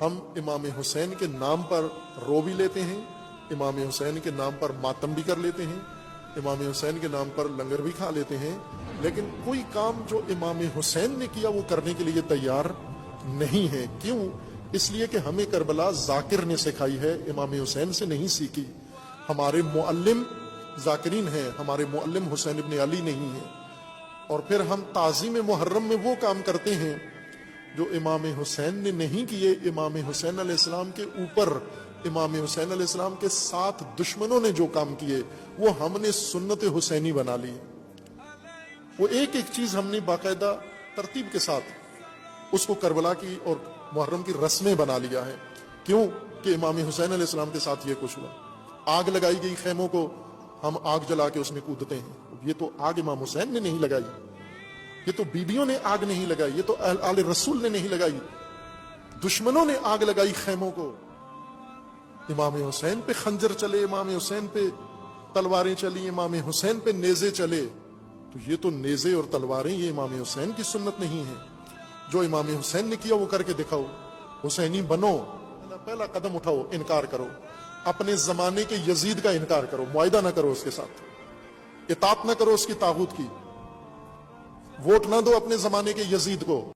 ہم امام حسین کے نام پر رو بھی لیتے ہیں، امام حسین کے نام پر ماتم بھی کر لیتے ہیں، امام حسین کے نام پر لنگر بھی کھا لیتے ہیں، لیکن کوئی کام جو امام حسین نے کیا وہ کرنے کے لیے تیار نہیں ہے۔ کیوں؟ اس لیے کہ ہمیں کربلا ذاکر نے سکھائی ہے، امام حسین سے نہیں سیکھی۔ ہمارے معلم ذاکرین ہیں، ہمارے معلم حسین ابن علی نہیں ہیں، اور پھر ہم تعظیم محرم میں وہ کام کرتے ہیں جو امام حسین نے نہیں کیے۔ امام حسین علیہ السلام کے اوپر، امام حسین علیہ السلام کے ساتھ دشمنوں نے جو کام کیے وہ ہم نے سنت حسینی بنا لی۔ وہ ایک ایک چیز ہم نے باقاعدہ ترتیب کے ساتھ اس کو کربلا کی اور محرم کی رسمیں بنا لیا ہے۔ کیوں؟ کہ امام حسین علیہ السلام کے ساتھ یہ کچھ ہوا۔ آگ لگائی گئی خیموں کو، ہم آگ جلا کے اس میں کودتے ہیں۔ یہ تو آگ امام حسین نے نہیں لگائی، یہ تو بیویوں نے آگ نہیں لگائی، یہ تو آل رسول نے نہیں لگائی، دشمنوں نے آگ لگائی خیموں کو۔ امام حسین پہ خنجر چلے، امام حسین پہ تلواریں چلی، امام حسین پہ نیزے چلے، تو یہ تو نیزے اور تلواریں یہ امام حسین کی سنت نہیں ہے۔ جو امام حسین نے کیا وہ کر کے دکھاؤ، حسینی بنو، پہلا قدم اٹھاؤ، انکار کرو، اپنے زمانے کے یزید کا انکار کرو، معاہدہ نہ کرو اس کے ساتھ، اطاعت نہ کرو اس کی طاغوت کی، ووٹ نہ دو اپنے زمانے کے یزید کو۔